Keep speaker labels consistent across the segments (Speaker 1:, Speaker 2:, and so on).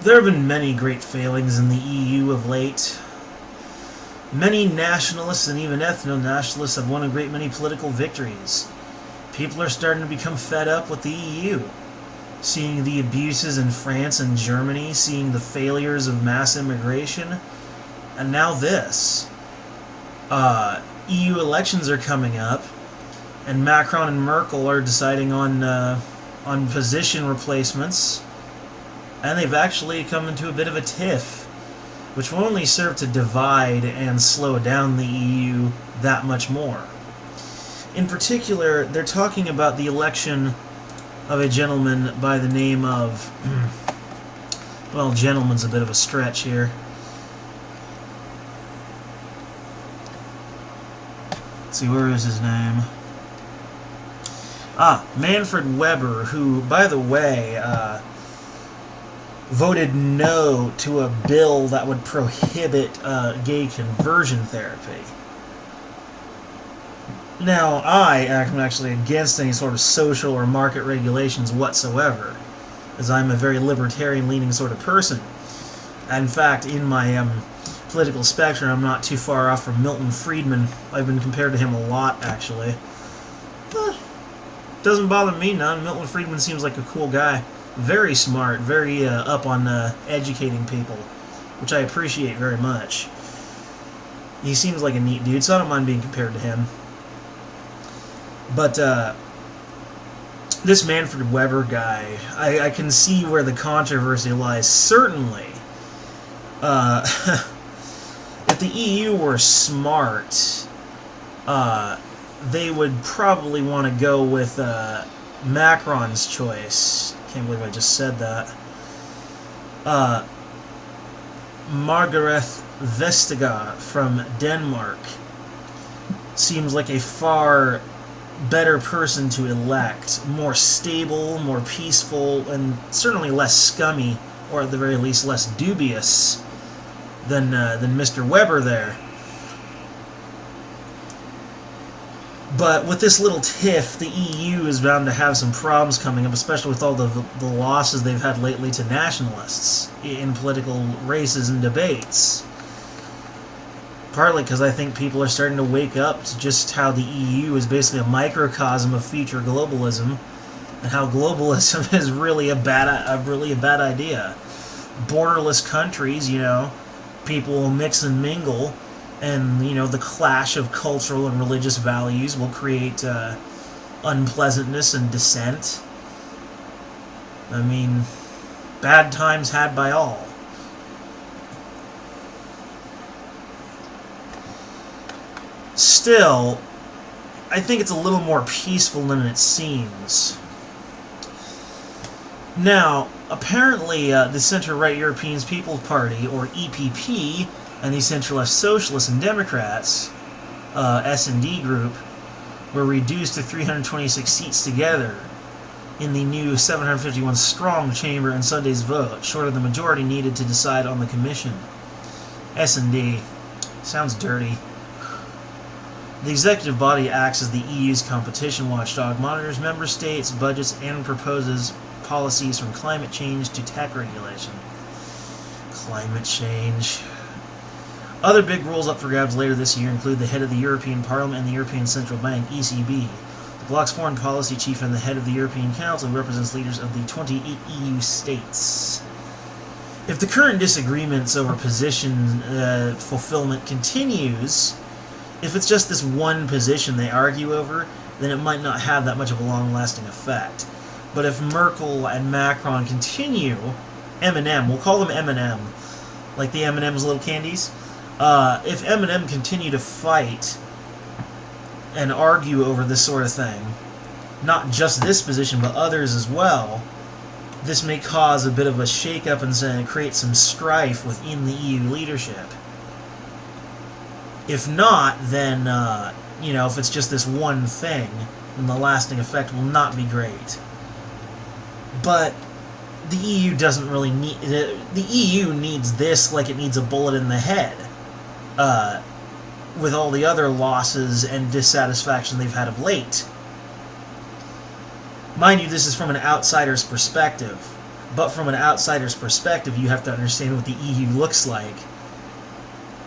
Speaker 1: There have been many great failings in the EU of late. Many nationalists and even ethno-nationalists have won a great many political victories. People are starting to become fed up with the EU. Seeing the abuses in France and Germany, seeing the failures of mass immigration, and now this. EU elections are coming up, and Macron and Merkel are deciding on position replacements, and they've actually come into a bit of a tiff, which will only serve to divide and slow down the EU that much more. In particular, they're talking about the election of a gentleman by the name of... well, gentleman's a bit of a stretch here. Let's see, where is his name? Manfred Webber, who, by the way, voted no to a bill that would prohibit gay conversion therapy. Now, I am actually against any sort of social or market regulations whatsoever, as I'm a very libertarian-leaning sort of person. In fact, in my political spectrum, I'm not too far off from Milton Friedman. I've been compared to him a lot, actually. Doesn't bother me none. Milton Friedman seems like a cool guy. Very smart, very up on educating people, which I appreciate very much. He seems like a neat dude, so I don't mind being compared to him. But this Manfred Webber guy, I can see where the controversy lies. Certainly, if the EU were smart, they would probably want to go with Macron's choice. Can't believe I just said that. Margrethe Vestager from Denmark seems like a far better person to elect. More stable, more peaceful, and certainly less scummy, or at the very least less dubious than Mr. Webber there. But with this little tiff, the EU is bound to have some problems coming up, especially with all the losses they've had lately to nationalists in political races and debates. Partly because I think people are starting to wake up to just how the EU is basically a microcosm of future globalism, and how globalism is really a bad idea. Borderless countries, people will mix and mingle, and the clash of cultural and religious values will create unpleasantness and dissent. I mean, bad times had by all. Still, I think it's a little more peaceful than it seems. Now, apparently the Centre-Right European People's Party, or EPP, and the centre-left Socialists and Democrats, S&D group, were reduced to 326 seats together in the new 751-strong chamber in Sunday's vote, short of the majority needed to decide on the commission. S&D. Sounds dirty. The executive body acts as the EU's competition watchdog, monitors member states' budgets, and proposes policies from climate change to tech regulation. Climate change. Other big roles up for grabs later this year include the head of the European Parliament and the European Central Bank, ECB. The bloc's foreign policy chief and the head of the European Council, who represents leaders of the 28 EU states. If the current disagreements over position fulfillment continues, if it's just this one position they argue over, then it might not have that much of a long-lasting effect. But if Merkel and Macron continue, M&M, we'll call them M&M, like the M&M's little candies. If M&M continue to fight and argue over this sort of thing, not just this position, but others as well, this may cause a bit of a shake-up and create some strife within the EU leadership. If not, then, if it's just this one thing, then the lasting effect will not be great. But the EU doesn't really need... The EU needs this like it needs a bullet in the head. With all the other losses and dissatisfaction they've had of late. Mind you, this is from an outsider's perspective. But from an outsider's perspective, you have to understand what the EU looks like.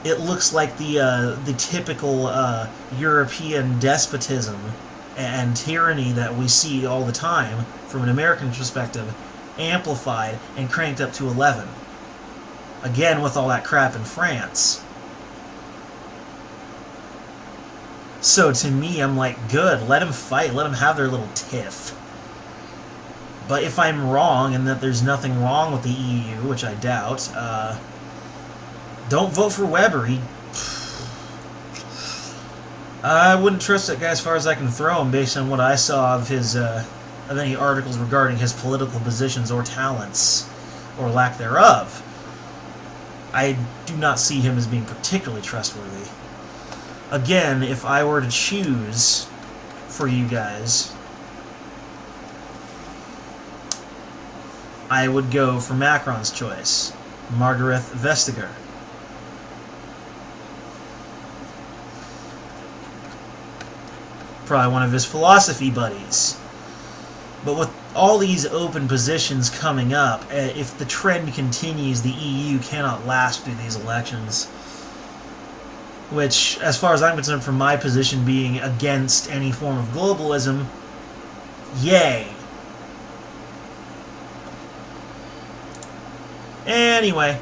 Speaker 1: It looks like the typical European despotism and tyranny that we see all the time from an American perspective, amplified and cranked up to 11. Again, with all that crap in France. So to me, I'm like, good, let them fight, let them have their little tiff. But if I'm wrong and that there's nothing wrong with the EU, which I doubt, don't vote for Webber. I wouldn't trust that guy as far as I can throw him based on what I saw of his of any articles regarding his political positions or talents, or lack thereof. I do not see him as being particularly trustworthy. Again, if I were to choose for you guys, I would go for Macron's choice, Margaret Vestager. Probably one of his philosophy buddies. But with all these open positions coming up, if the trend continues, the EU cannot last through these elections. Which, as far as I'm concerned, from my position being against any form of globalism, yay. Anyway,